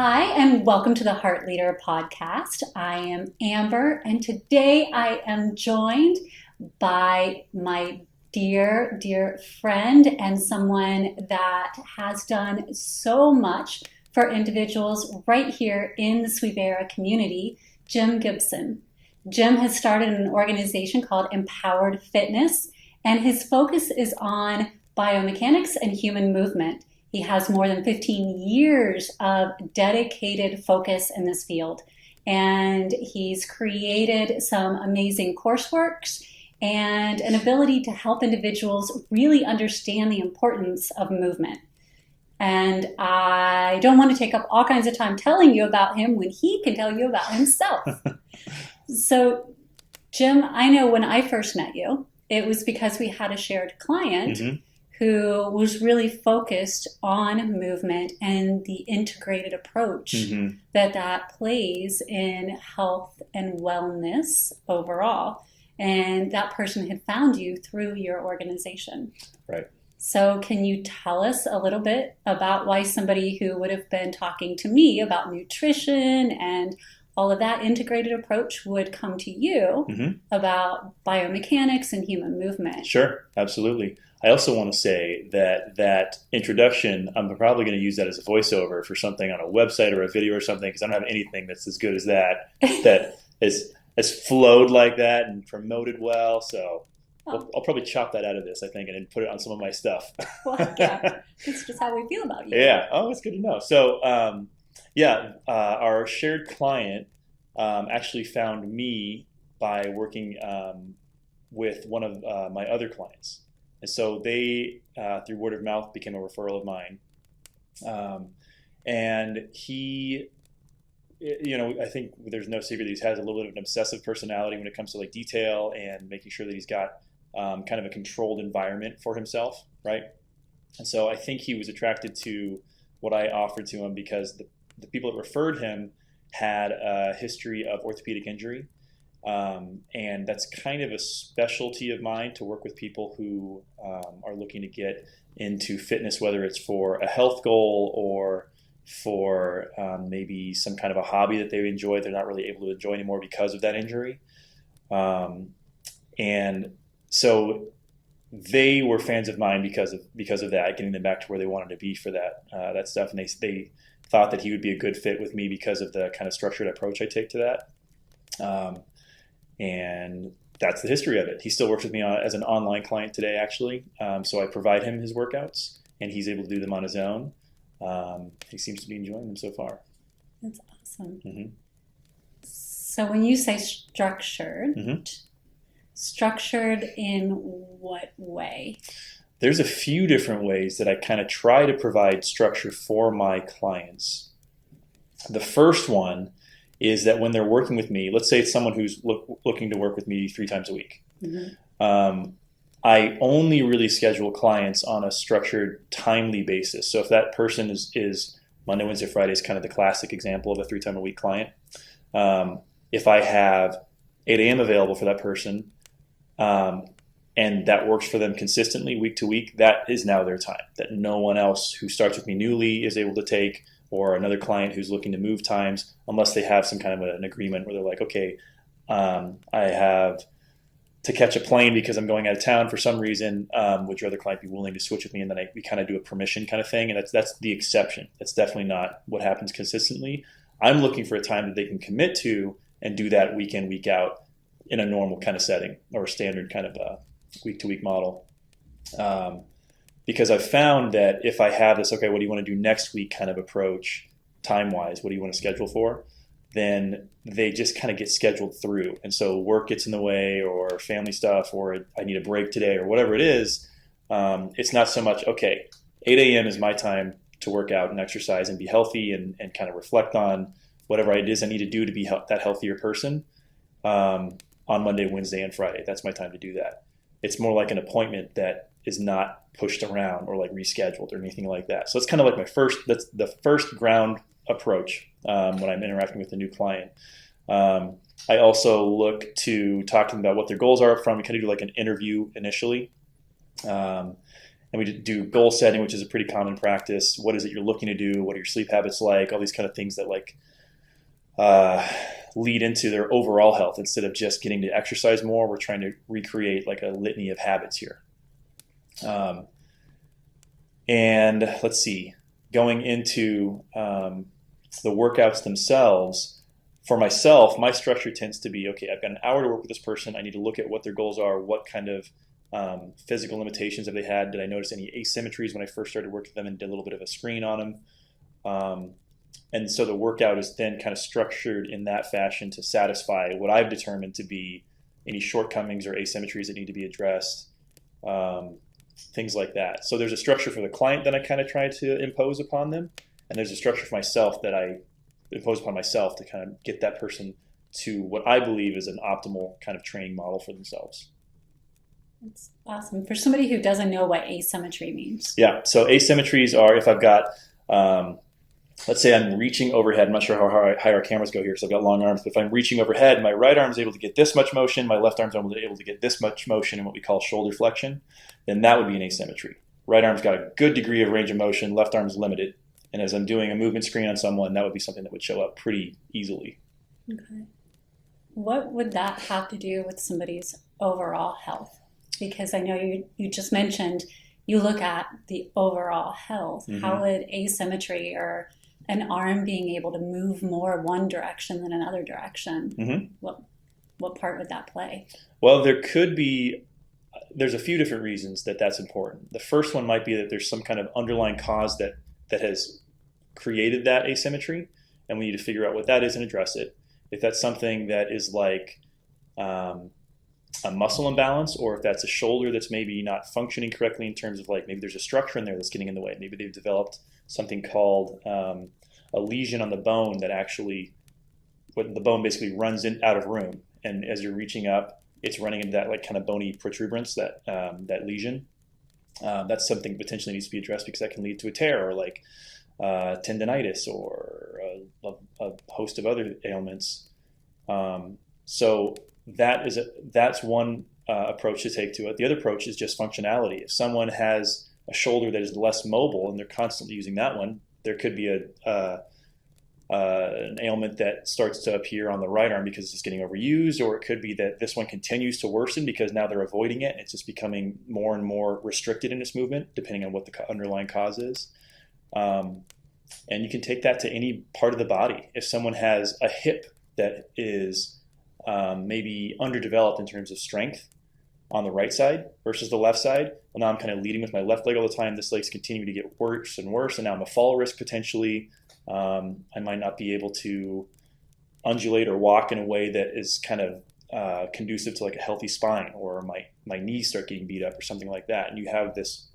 Hi, and welcome to the Heart Leader podcast. I am Amber, and today I am joined by my dear friend and someone that has done so much for individuals right here in the Sweet Bay Area community, Jim Gibson. Jim has started an organization called Empowered Fitness, and his focus is on biomechanics and human movement. He has more than 15 years of dedicated focus in this field, and he's created some amazing courseworks and an ability to help individuals really understand the importance of movement. And I don't want to take up all kinds of time telling you about him when he can tell you about himself. So, Jim, I know when I first met you, it was because we had a shared client who was really focused on movement and the integrated approach that plays in health and wellness overall. And that person had found you through your organization. Right. So can you tell us a little bit about why somebody who would have been talking to me about nutrition and all of that integrated approach would come to you about biomechanics and human movement? Sure, absolutely. I also want to say that introduction, I'm probably going to use that as a voiceover for something on a website or a video or something, because I don't have anything that's as good as that has flowed like that and promoted well. So I'll probably chop that out of this, I think, and then put it on some of my stuff. Well, yeah, that's just how we feel about you. Yeah. Oh, it's good to know. So, our shared client actually found me by working with one of my other clients. And so they, through word of mouth, became a referral of mine. And he, I think there's no secret that he has a little bit of an obsessive personality when it comes to like detail and making sure that he's got kind of a controlled environment for himself, right? And so I think he was attracted to what I offered to him because the people that referred him had a history of orthopedic injury. And that's kind of a specialty of mine, to work with people who are looking to get into fitness, whether it's for a health goal or for maybe some kind of a hobby that they enjoy they're not really able to enjoy anymore because of that injury. And so they were fans of mine because of that, getting them back to where they wanted to be for that stuff. And they thought that he would be a good fit with me because of the kind of structured approach I take to that. And that's the history of it. He still works with me as an online client today, actually. So I provide him his workouts, and he's able to do them on his own. He seems to be enjoying them so far. That's awesome. So when you say structured in what way? There's a few different ways that I kind of try to provide structure for my clients. The first one is that when they're working with me, let's say it's someone who's looking to work with me 3 times a week. I only really schedule clients on a structured, timely basis. So if that person is Monday, Wednesday, Friday is kind of the classic example of a 3-time-a-week client. If I have 8 a.m. available for that person, and that works for them consistently week to week, that is now their time, that no one else who starts with me newly is able to take, or another client who's looking to move times, unless they have some kind of an agreement where they're like, okay, I have to catch a plane because I'm going out of town for some reason, would your other client be willing to switch with me? And then we kind of do a permission kind of thing. And that's the exception. That's definitely not what happens consistently. I'm looking for a time that they can commit to and do that week in, week out in a normal kind of setting, or a standard kind of week-to-week model. Because I've found that if I have this, okay, what do you want to do next week kind of approach, time-wise, what do you want to schedule for? Then they just kind of get scheduled through. And so work gets in the way, or family stuff, or I need a break today, or whatever it is. It's not so much, okay, 8 a.m. is my time to work out and exercise and be healthy and kind of reflect on whatever it is I need to do to be that healthier person on Monday, Wednesday, and Friday. That's my time to do that. It's more like an appointment that is not pushed around or like rescheduled or anything like that. So it's kind of like that's the first ground approach when I'm interacting with a new client. I also look to talk to them about what their goals are up front. We kind of do like an interview initially. And we do goal setting, which is a pretty common practice. What is it you're looking to do? What are your sleep habits like? All these kind of things that lead into their overall health. Instead of just getting to exercise more, we're trying to recreate like a litany of habits here. And let's see, going into the workouts themselves, for myself, my structure tends to be, okay, I've got an hour to work with this person. I need to look at what their goals are, what kind of physical limitations have they had? Did I notice any asymmetries when I first started working with them, and did a little bit of a screen on them? And so the workout is then kind of structured in that fashion to satisfy what I've determined to be any shortcomings or asymmetries that need to be addressed, things like that. So there's a structure for the client that I kind of try to impose upon them, and there's a structure for myself that I impose upon myself to kind of get that person to what I believe is an optimal kind of training model for themselves. That's awesome. For somebody who doesn't know what asymmetry means. Yeah, so asymmetries are if I've got, let's say I'm reaching overhead. I'm not sure how high our cameras go here, so I've got long arms. But if I'm reaching overhead, my right arm is able to get this much motion, my left arm is able to get this much motion in what we call shoulder flexion, then that would be an asymmetry. Right arm's got a good degree of range of motion, left arm's limited. And as I'm doing a movement screen on someone, that would be something that would show up pretty easily. Okay. What would that have to do with somebody's overall health? Because I know you just mentioned you look at the overall health. Mm-hmm. How would asymmetry or an arm being able to move more one direction than another direction, mm-hmm. what part would that play? Well, there's a few different reasons that that's important. The first one might be that there's some kind of underlying cause that has created that asymmetry, and we need to figure out what that is and address it. If that's something that is like a muscle imbalance, or if that's a shoulder that's maybe not functioning correctly in terms of like maybe there's a structure in there that's getting in the way. Maybe they've developed something called a lesion on the bone that actually, when the bone basically runs out of room, and as you're reaching up, it's running into that like kind of bony protuberance, that lesion. That's something potentially needs to be addressed because that can lead to a tear or like tendinitis or a host of other ailments. So that's one approach to take to it. The other approach is just functionality. If someone has a shoulder that is less mobile and they're constantly using that one, there could be an ailment that starts to appear on the right arm because it's getting overused, or it could be that this one continues to worsen because now they're avoiding it and it's just becoming more and more restricted in its movement, depending on what the underlying cause is. And you can take that to any part of the body. If someone has a hip that is maybe underdeveloped in terms of strength on the right side versus the left side, well, now I'm kind of leading with my left leg all the time. This leg's continuing to get worse and worse, and now I'm a fall risk potentially. I might not be able to undulate or walk in a way that is kind of conducive to like a healthy spine, or my knees start getting beat up or something like that. And you have this,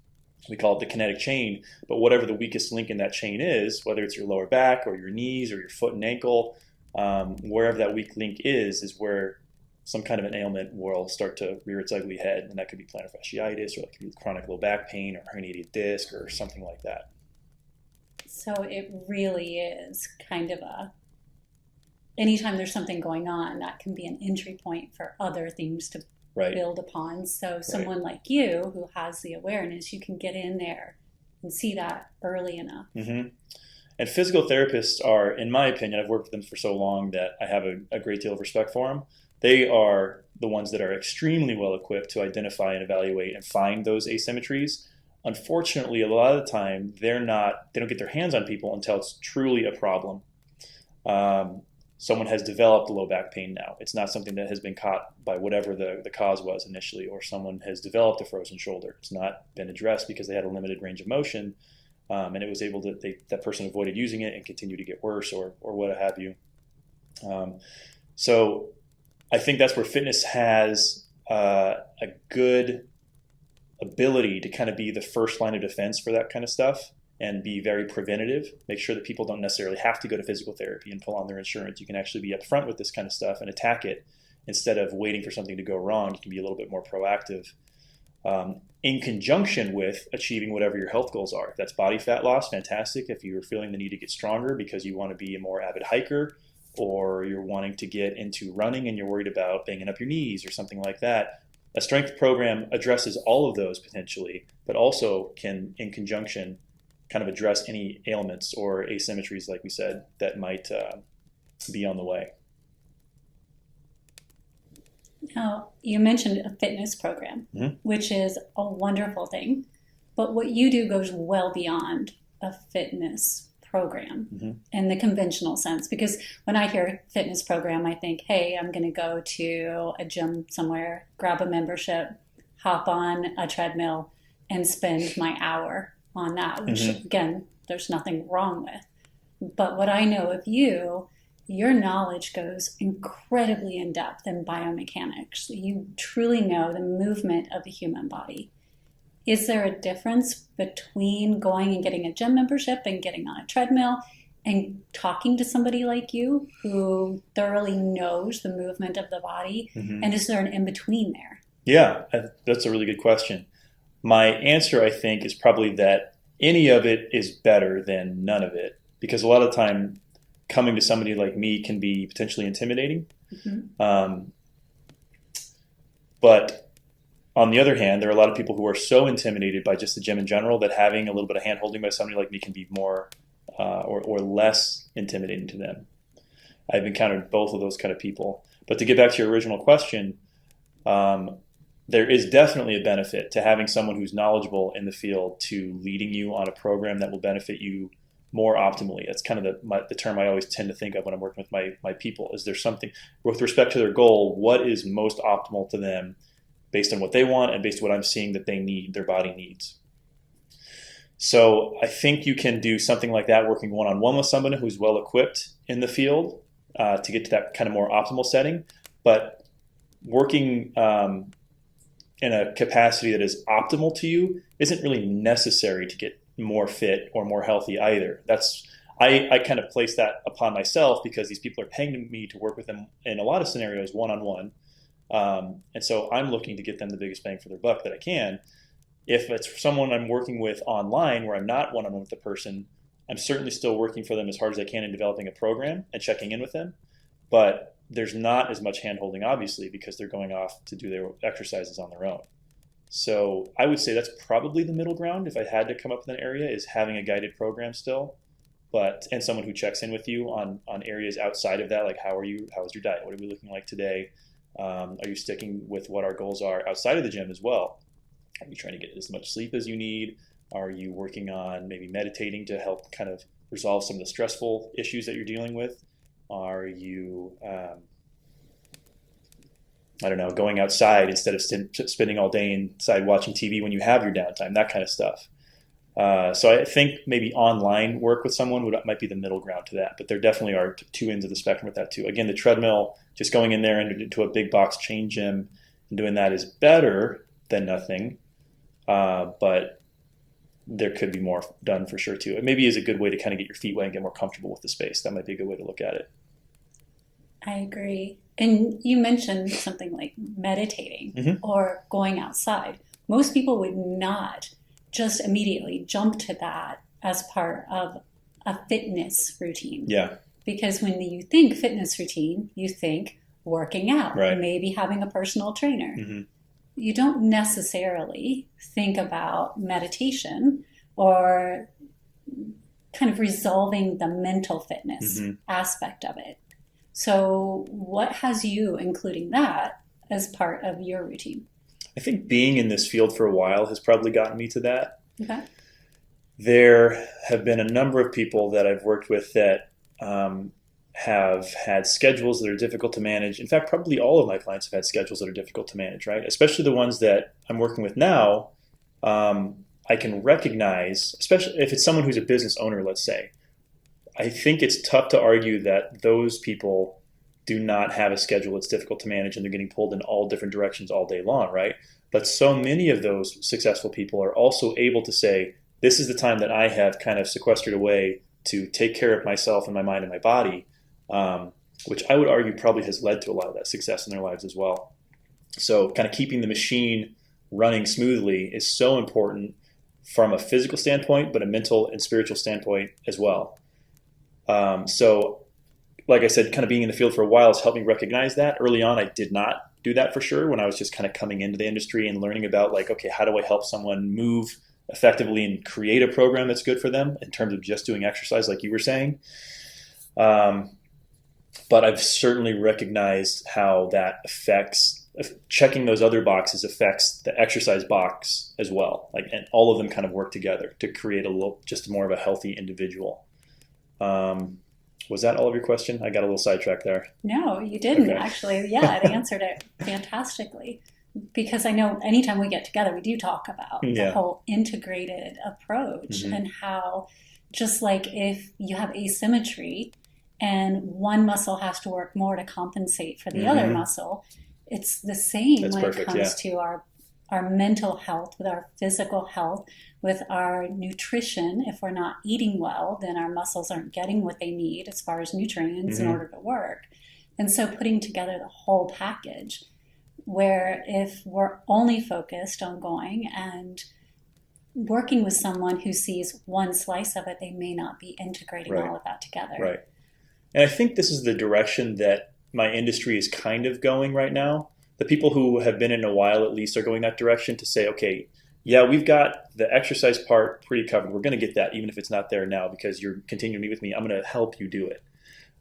we call it the kinetic chain, but whatever the weakest link in that chain is, whether it's your lower back or your knees or your foot and ankle, wherever that weak link is where some kind of an ailment will start to rear its ugly head. And that could be plantar fasciitis, or that could be chronic low back pain or herniated disc or something like that. So it really is kind of anytime there's something going on, that can be an entry point for other things to build upon. So someone like you who has the awareness, you can get in there and see that early enough. Mm-hmm. And physical therapists are, in my opinion, I've worked with them for so long that I have a great deal of respect for them. They are the ones that are extremely well equipped to identify and evaluate and find those asymmetries. Unfortunately, a lot of the time, they don't get their hands on people until it's truly a problem. Someone has developed low back pain now. It's not something that has been caught by whatever the cause was initially, or someone has developed a frozen shoulder. It's not been addressed because they had a limited range of motion, and it was able to, that person avoided using it and continued to get worse, or what have you. So I think that's where fitness has a good ability to kind of be the first line of defense for that kind of stuff and be very preventative. Make sure that people don't necessarily have to go to physical therapy and pull on their insurance. You can actually be upfront with this kind of stuff and attack it instead of waiting for something to go wrong. You can be a little bit more proactive in conjunction with achieving whatever your health goals are. If that's body fat loss, fantastic. If you're feeling the need to get stronger because you want to be a more avid hiker, or you're wanting to get into running and you're worried about banging up your knees or something like that, A strength program addresses all of those potentially, but also can, in conjunction, kind of address any ailments or asymmetries, like we said, that might be on the way. Now, you mentioned a fitness program, which is a wonderful thing, but what you do goes well beyond a fitness program in the conventional sense. Because when I hear fitness program, I think, hey, I'm going to go to a gym somewhere, grab a membership, hop on a treadmill, and spend my hour on that, which again, there's nothing wrong with. But what I know of you, your knowledge goes incredibly in depth in biomechanics. You truly know the movement of the human body. Is there a difference between going and getting a gym membership and getting on a treadmill and talking to somebody like you who thoroughly knows the movement of the body? And is there an in-between there? Yeah, that's a really good question. My answer, I think, is probably that any of it is better than none of it, because a lot of the time coming to somebody like me can be potentially intimidating. But on the other hand, there are a lot of people who are so intimidated by just the gym in general that having a little bit of hand-holding by somebody like me can be more or less intimidating to them. I've encountered both of those kind of people. But to get back to your original question, there is definitely a benefit to having someone who's knowledgeable in the field to leading you on a program that will benefit you more optimally. That's kind of the term I always tend to think of when I'm working with my people. Is there something with respect to their goal, what is most optimal to them based on what they want and based on what I'm seeing that they need, their body needs. So I think you can do something like that working one-on-one with someone who's well equipped in the field to get to that kind of more optimal setting. But working in a capacity that is optimal to you isn't really necessary to get more fit or more healthy either. I kind of place that upon myself because these people are paying me to work with them in a lot of scenarios one-on-one. And so I'm looking to get them the biggest bang for their buck that I can. If it's someone I'm working with online where I'm not one-on-one with the person, I'm certainly still working for them as hard as I can in developing a program and checking in with them. But there's not as much hand-holding, obviously, because they're going off to do their exercises on their own. So I would say that's probably the middle ground. If I had to come up with an area, is having a guided program still, and someone who checks in with you on areas outside of that, like how are you, how is your diet, what are we looking like today? Are you sticking with what our goals are outside of the gym as well? Are you trying to get as much sleep as you need? Are you working on maybe meditating to help kind of resolve some of the stressful issues that you're dealing with? Are you, going outside instead of spending all day inside watching TV when you have your downtime, that kind of stuff. So I think maybe online work with someone might be the middle ground to that, but there definitely are two ends of the spectrum with that too. Again, the treadmill, just going in there into a big box chain gym and doing that is better than nothing, but there could be more done for sure too. It maybe is a good way to kind of get your feet wet and get more comfortable with the space. That might be a good way to look at it. I agree. And you mentioned something like meditating or going outside. Most people would not just immediately jump to that as part of a fitness routine. Yeah. Because when you think fitness routine, you think working out, right, maybe having a personal trainer. You don't necessarily think about meditation or kind of resolving the mental fitness aspect of it. So what has you including that as part of your routine? I think being in this field for a while has probably gotten me to that. Okay. There have been a number of people that I've worked with that have had schedules that are difficult to manage. In fact, probably all of my clients have had schedules that are difficult to manage, right? Especially the ones that I'm working with now. I can recognize, especially if it's someone who's a business owner, let's say, I think it's tough to argue that those people do not have a schedule that's difficult to manage and they're getting pulled in all different directions all day long, right? But so many of those successful people are also able to say, this is the time that I have kind of sequestered away to take care of myself and my mind and my body, which I would argue probably has led to a lot of that success in their lives as well. So kind of keeping the machine running smoothly is so important from a physical standpoint, but a mental and spiritual standpoint as well. So like I said, kind of being in the field for a while has helped me recognize that. Early on, I did not do that for sure when I was just kind of coming into the industry and learning about like, okay, how do I help someone move effectively and create a program that's good for them in terms of just doing exercise, like you were saying. But I've certainly recognized how that affects, checking those other boxes affects the exercise box as well. Like, and all of them kind of work together to create just more of a healthy individual. Was that all of your question? I got a little sidetracked there. No, you didn't Okay. actually. Yeah, it answered it fantastically. Because I know anytime we get together, we do talk about the whole integrated approach and how, just like if you have asymmetry and one muscle has to work more to compensate for the other muscle, it's the same That's when perfect, it comes to our mental health, with our physical health, with our nutrition. If we're not eating well, then our muscles aren't getting what they need as far as nutrients in order to work. And so putting together the whole package, where if we're only focused on going and working with someone who sees one slice of it, they may not be integrating all of that together. Right. And I think this is the direction that my industry is kind of going right now. The people who have been in a while at least are going that direction to say, okay, yeah, we've got the exercise part pretty covered. We're going to get that even if it's not there now because you're continuing to meet with me. I'm going to help you do it.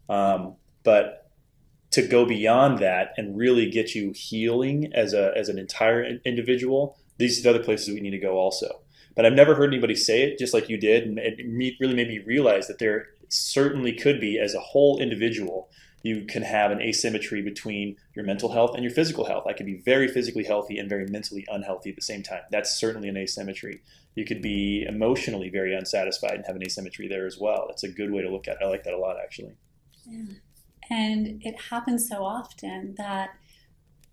But to go beyond that and really get you healing as an entire individual, these are the other places we need to go also. But I've never heard anybody say it just like you did, and it really made me realize that there certainly could be, as a whole individual, you can have an asymmetry between your mental health and your physical health. I could be very physically healthy and very mentally unhealthy at the same time. That's certainly an asymmetry. You could be emotionally very unsatisfied and have an asymmetry there as well. That's a good way to look at it. I like that a lot, actually. Yeah. And it happens so often that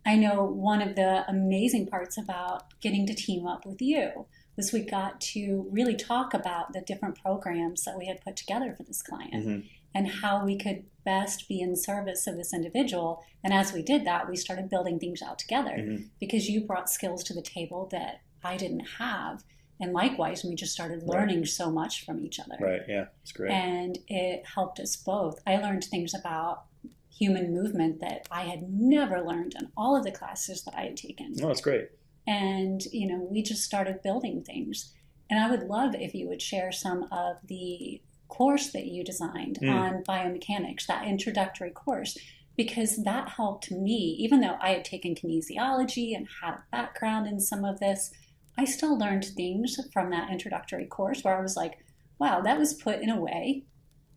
I know one of the amazing parts about getting to team up with you was we got to really talk about the different programs that we had put together for this client and how we could best be in service of this individual. And as we did that, we started building things out together because you brought skills to the table that I didn't have. And likewise, we just started learning so much from each other. Right, yeah, it's great. And it helped us both. I learned things about human movement that I had never learned in all of the classes that I had taken. Oh, that's great. And, we just started building things. And I would love if you would share some of the course that you designed on biomechanics, that introductory course, because that helped me. Even though I had taken kinesiology and had a background in some of this, I still learned things from that introductory course where I was like, wow, that was put in a way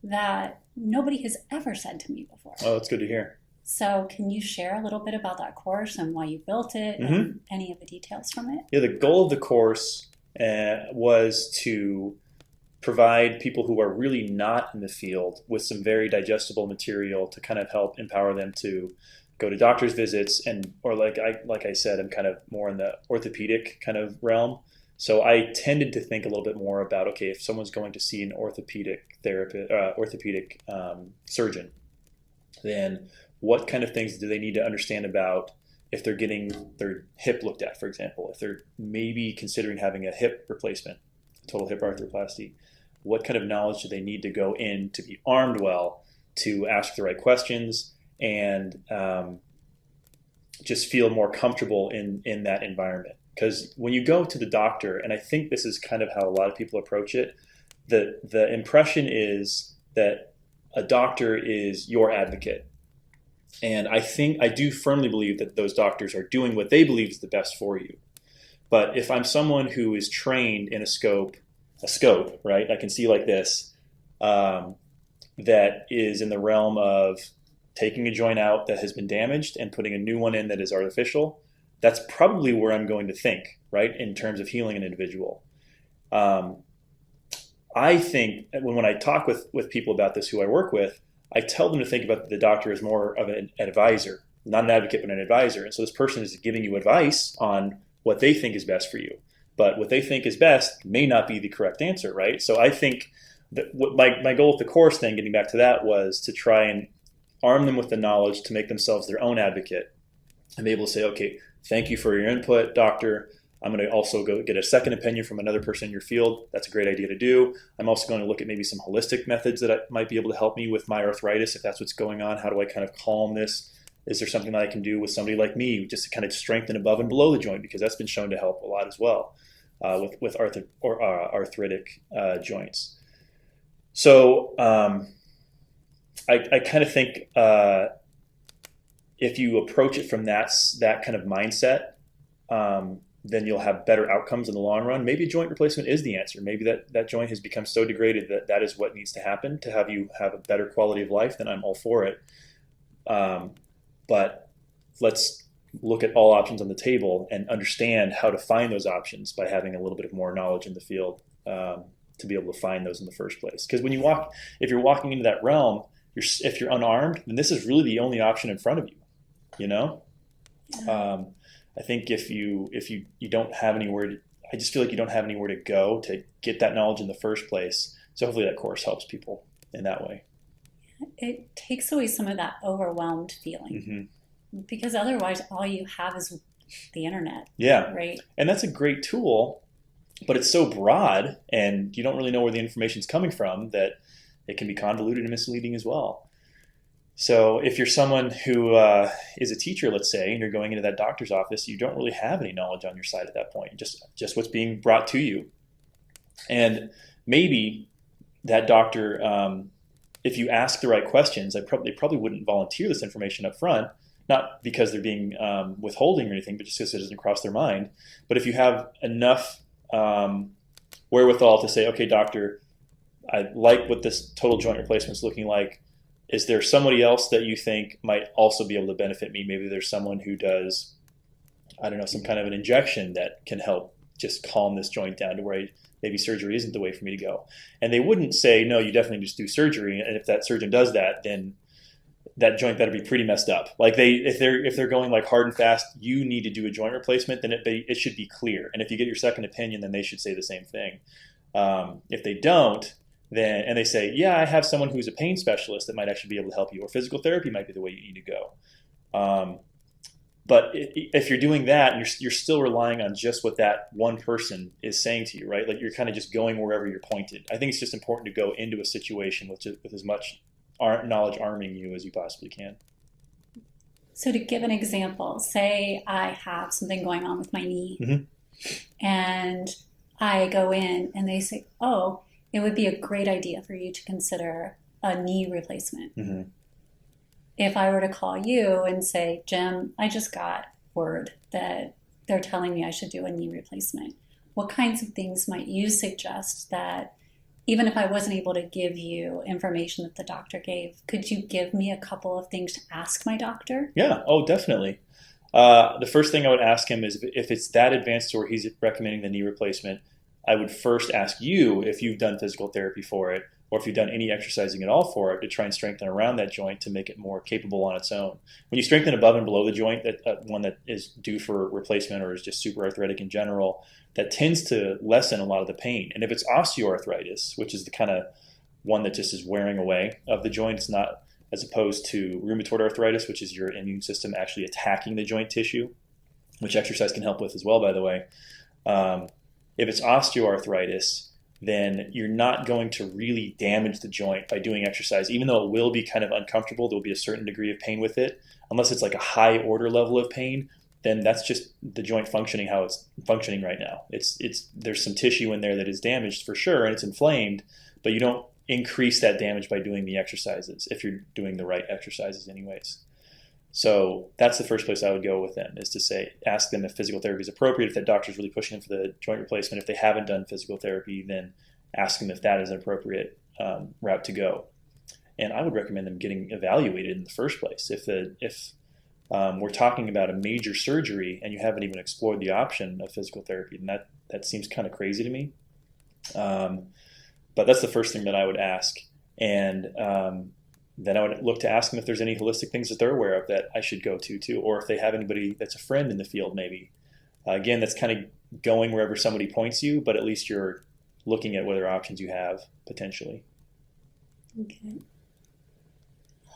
that nobody has ever said to me before. Oh, that's good to hear. So can you share a little bit about that course and why you built it and any of the details from it? Yeah, the goal of the course was to provide people who are really not in the field with some very digestible material to kind of help empower them to go to doctor's visits or like I said, I'm kind of more in the orthopedic kind of realm. So I tended to think a little bit more about, okay, if someone's going to see an orthopedic surgeon, then what kind of things do they need to understand about if they're getting their hip looked at, for example, if they're maybe considering having a hip replacement, total hip arthroplasty, what kind of knowledge do they need to go in to be armed well to ask the right questions and just feel more comfortable in that environment? Because when you go to the doctor, and I think this is kind of how a lot of people approach it, the impression is that a doctor is your advocate. And I do firmly believe that those doctors are doing what they believe is the best for you. But if I'm someone who is trained in a scope, right? I can see like this, that is in the realm of taking a joint out that has been damaged and putting a new one in that is artificial. That's probably where I'm going to think, right, in terms of healing an individual. I think when I talk with people about this who I work with, I tell them to think about the doctor as more of an advisor, not an advocate, but an advisor. And so this person is giving you advice on what they think is best for you. But what they think is best may not be the correct answer, right? So I think that my goal with the course then, getting back to that, was to try and arm them with the knowledge to make themselves their own advocate and be able to say, okay, thank you for your input, doctor. I'm going to also go get a second opinion from another person in your field. That's a great idea to do. I'm also going to look at maybe some holistic methods that might be able to help me with my arthritis if that's what's going on. How do I kind of calm this Is there something that I can do with somebody like me just to kind of strengthen above and below the joint? Because that's been shown to help a lot as well with arthritic joints. So I kind of think if you approach it from that kind of mindset, then you'll have better outcomes in the long run. Maybe joint replacement is the answer. Maybe that joint has become so degraded that is what needs to happen to have you have a better quality of life. Then I'm all for it. But let's look at all options on the table and understand how to find those options by having a little bit of more knowledge in the field to be able to find those in the first place. Because if you're walking into that realm, if you're unarmed, then this is really the only option in front of you. You know. I think if you don't have anywhere I just feel like you don't have anywhere to go to get that knowledge in the first place. So hopefully that course helps people in that way. It takes away some of that overwhelmed feeling, because otherwise all you have is the internet. Yeah. Right. And that's a great tool, but it's so broad and you don't really know where the information's coming from that it can be convoluted and misleading as well. So if you're someone who is a teacher, let's say, and you're going into that doctor's office, you don't really have any knowledge on your side at that point, just what's being brought to you. And maybe that doctor, if you ask the right questions, they probably wouldn't volunteer this information up front, not because they're being withholding or anything, but just because it doesn't cross their mind. But if you have enough wherewithal to say, okay, doctor, I like what this total joint replacement is looking like. Is there somebody else that you think might also be able to benefit me? Maybe there's someone who does, I don't know, some kind of an injection that can help just calm this joint down to where maybe surgery isn't the way for me to go. And they wouldn't say, no, you definitely just do surgery. And if that surgeon does that, then that joint better be pretty messed up. Like if they're going like hard and fast, you need to do a joint replacement, then it should be clear. And if you get your second opinion, then they should say the same thing. If they don't, and they say, yeah, I have someone who's a pain specialist that might actually be able to help you, or physical therapy might be the way you need to go. But if you're doing that, you're still relying on just what that one person is saying to you, right? Like you're kind of just going wherever you're pointed. I think it's just important to go into a situation with as much knowledge arming you as you possibly can. So to give an example, say I have something going on with my knee, and I go in and they say, oh, it would be a great idea for you to consider a knee replacement. If I were to call you and say, Jim, I just got word that they're telling me I should do a knee replacement, what kinds of things might you suggest that, even if I wasn't able to give you information that the doctor gave, could you give me a couple of things to ask my doctor? Yeah, oh, definitely. The first thing I would ask him is if it's that advanced to where he's recommending the knee replacement, I would first ask you if you've done physical therapy for it, or if you've done any exercising at all for it, to try and strengthen around that joint to make it more capable on its own. When you strengthen above and below the joint, that one that is due for replacement or is just super arthritic in general, that tends to lessen a lot of the pain. And if it's osteoarthritis, which is the kind of one that just is wearing away of the joint, it's not as opposed to rheumatoid arthritis, which is your immune system actually attacking the joint tissue, which exercise can help with as well, by the way. If it's osteoarthritis, then you're not going to really damage the joint by doing exercise. Even though it will be kind of uncomfortable, there will be a certain degree of pain with it. Unless it's like a high order level of pain, then that's just the joint functioning how it's functioning right now. There's some tissue in there that is damaged for sure, and it's inflamed, but you don't increase that damage by doing the exercises if you're doing the right exercises anyways. So that's the first place I would go with them, is to say, ask them if physical therapy is appropriate. If that doctor's really pushing them for the joint replacement, if they haven't done physical therapy, then ask them if that is an appropriate route to go. And I would recommend them getting evaluated in the first place. If we're talking about a major surgery and you haven't even explored the option of physical therapy, then that seems kind of crazy to me. But that's the first thing that I would ask. And then I would look to ask them if there's any holistic things that they're aware of that I should go to too, or if they have anybody that's a friend in the field maybe. Again, that's kind of going wherever somebody points you, but at least you're looking at what other options you have potentially. Okay.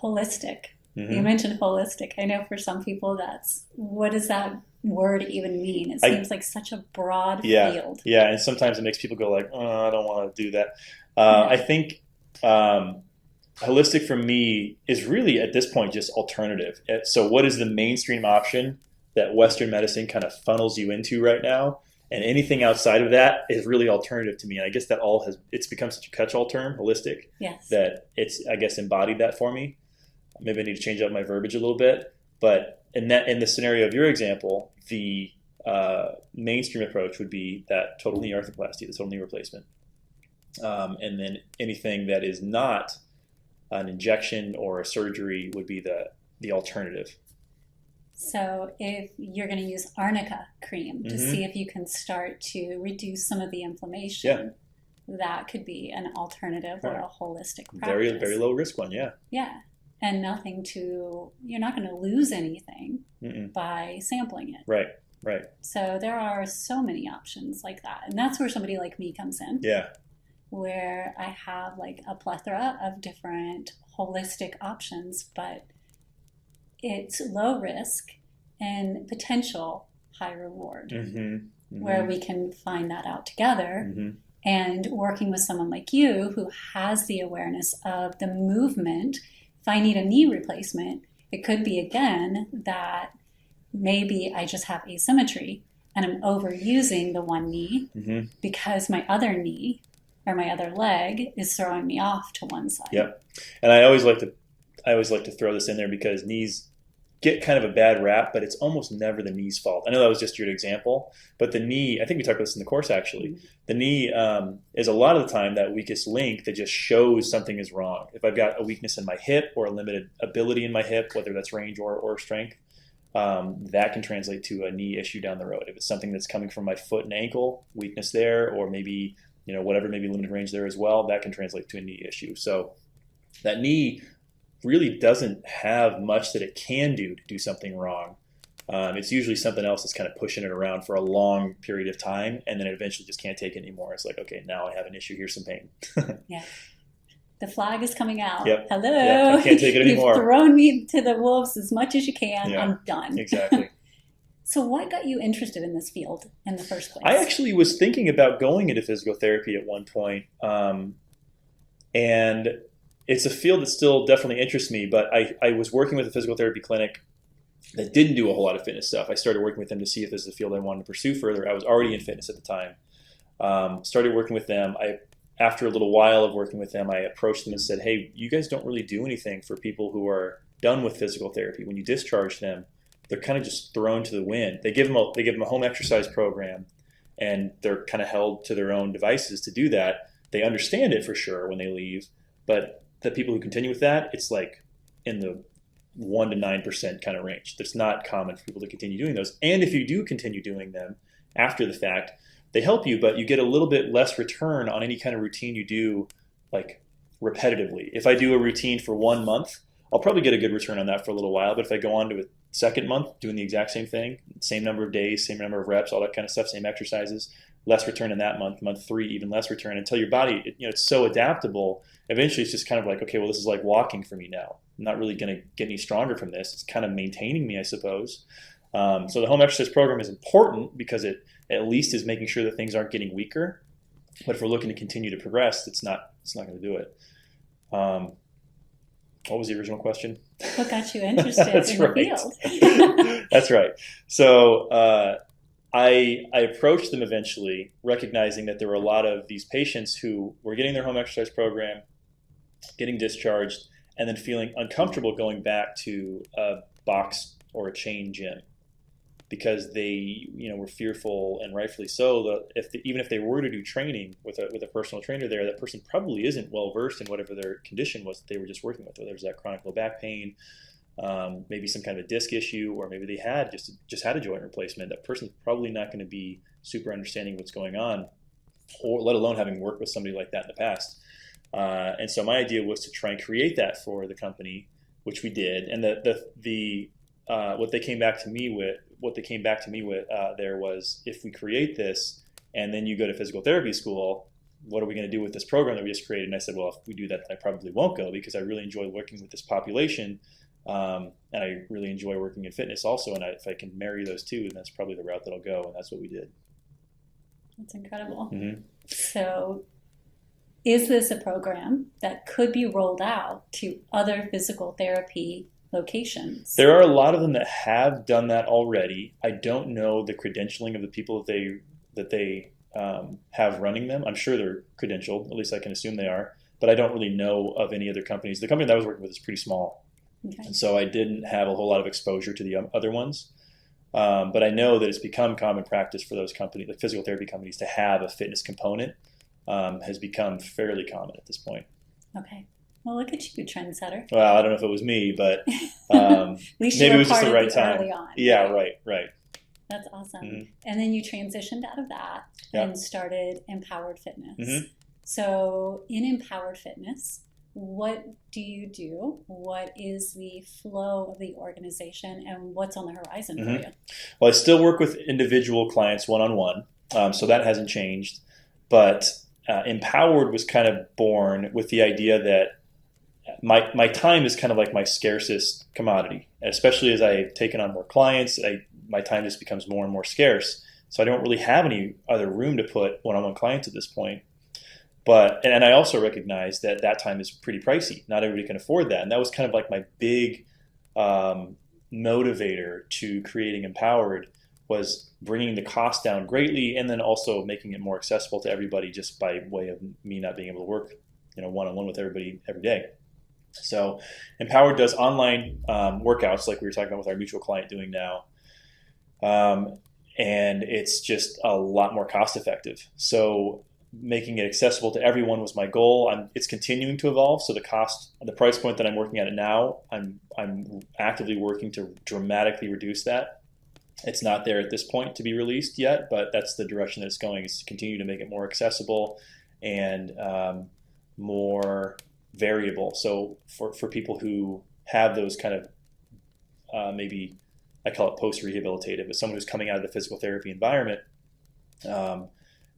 Holistic. You mentioned holistic. I know for some people what does that word even mean? It seems like such a broad field. Yeah, and sometimes it makes people go like, oh, I don't want to do that. I think holistic for me is really at this point just alternative. So what is the mainstream option that Western medicine kind of funnels you into right now? And anything outside of that is really alternative to me. And I guess that it's become such a catch-all term, holistic, Yes. that it's, I guess, embodied that for me. Maybe I need to change up my verbiage a little bit. But in the scenario of your example, the mainstream approach would be that total knee arthroplasty, the total knee replacement. And then anything that is not an injection or a surgery would be the alternative. So if you're going to use arnica cream to see if you can start to reduce some of the inflammation, that could be an alternative or a holistic practice. Very, very low risk one, yeah. Yeah. And you're not going to lose anything by sampling it. Right. So there are so many options like that. And that's where somebody like me comes in. Yeah. Where I have like a plethora of different holistic options, but it's low risk and potential high reward, where we can find that out together. And working with someone like you who has the awareness of the movement, if I need a knee replacement, it could be again that maybe I just have asymmetry and I'm overusing the one knee because my other knee or my other leg is throwing me off to one side. Yep. And I always like to throw this in there because knees get kind of a bad rap, but it's almost never the knee's fault. I know that was just your example, but the knee, I think we talked about this in the course actually, the knee is a lot of the time that weakest link that just shows something is wrong. If I've got a weakness in my hip or a limited ability in my hip, whether that's range or strength, that can translate to a knee issue down the road. If it's something that's coming from my foot and ankle, weakness there, or maybe, whatever, maybe limited range there as well, that can translate to a knee issue. So that knee really doesn't have much that it can do to do something wrong. It's usually something else that's kind of pushing it around for a long period of time, and then it eventually just can't take it anymore. It's like, okay, now I have an issue. Here's some pain. Yeah. The flag is coming out. Yep. Hello. Yep. I can't take it anymore. You've thrown me to the wolves as much as you can. Yeah. I'm done. Exactly. So what got you interested in this field in the first place? I actually was thinking about going into physical therapy at one point. And it's a field that still definitely interests me, but I was working with a physical therapy clinic that didn't do a whole lot of fitness stuff. I started working with them to see if this is a field I wanted to pursue further. I was already in fitness at the time. Started working with them. After a little while of working with them, I approached them and said, hey, you guys don't really do anything for people who are done with physical therapy. When you discharge them, they're kind of just thrown to the wind. They give them a home exercise program, and they're kind of held to their own devices to do that. They understand it for sure when they leave, but the people who continue with that, it's like in the 1% to 9% kind of range. It's not common for people to continue doing those. And if you do continue doing them after the fact, they help you, but you get a little bit less return on any kind of routine you do, like repetitively. If I do a routine for 1 month, I'll probably get a good return on that for a little while. But if I go on to a second month doing the exact same thing, same number of days, same number of reps, all that kind of stuff, same exercises, less return in that month. Month 3, even less return, until your body, it's so adaptable. Eventually, it's just kind of like, okay, well, this is like walking for me now. I'm not really going to get any stronger from this. It's kind of maintaining me, I suppose. So the home exercise program is important because it at least is making sure that things aren't getting weaker. But if we're looking to continue to progress, it's not going to do it. What was the original question? What got you interested in the field? That's right. So I approached them eventually, recognizing that there were a lot of these patients who were getting their home exercise program, getting discharged, and then feeling uncomfortable going back to a box or a chain gym because they were fearful, and rightfully so, that even if they were to do training with a personal trainer there, that person probably isn't well versed in whatever their condition was that they were just working with, whether it was that chronic low back pain, maybe some kind of a disc issue, or maybe they had just had a joint replacement. That person's probably not going to be super understanding what's going on, or let alone having worked with somebody like that in the past. And so my idea was to try and create that for the company, which we did. And what they came back to me with there was, if we create this and then you go to physical therapy school, what are we going to do with this program that we just created? And I said, well, if we do that, then I probably won't go, because I really enjoy working with this population. And I really enjoy working in fitness also. And if I can marry those two, then that's probably the route that I'll go. And that's what we did. That's incredible. Mm-hmm. So is this a program that could be rolled out to other physical therapy locations? There are a lot of them that have done that already. I don't know the credentialing of the people that they have running them. I'm sure they're credentialed, at least I can assume they are, but I don't really know of any other companies. The company that I was working with is pretty small, Okay. and so I didn't have a whole lot of exposure to the other ones. But I know that it's become common practice for those companies, like physical therapy companies, to have a fitness component. Has become fairly common at this point. Okay. Well, look at you, trendsetter. Well, I don't know if it was me, but At least maybe you it were was just part the of right the time. early on. Yeah, right. That's awesome. Mm-hmm. And then you transitioned out of that and started Empowered Fitness. Mm-hmm. So in Empowered Fitness, what do you do? What is the flow of the organization, and what's on the horizon for you? Well, I still work with individual clients one-on-one, so that hasn't changed. But Empowered was kind of born with the idea that my time is kind of like my scarcest commodity, especially as I've taken on more clients. My time just becomes more and more scarce. So I don't really have any other room to put one-on-one clients at this point. And I also recognize that time is pretty pricey. Not everybody can afford that. And that was kind of like my big motivator to creating Empowered, was bringing the cost down greatly, and then also making it more accessible to everybody just by way of me not being able to work, one-on-one with everybody every day. So Empowered does online workouts like we were talking about with our mutual client doing now. And it's just a lot more cost effective. So making it accessible to everyone was my goal. It's continuing to evolve. So the price point that I'm working at it now, I'm actively working to dramatically reduce that. It's not there at this point to be released yet, but that's the direction that it's going, is to continue to make it more accessible and more variable. So for people who have those kind of maybe I call it post-rehabilitative, as someone who's coming out of the physical therapy environment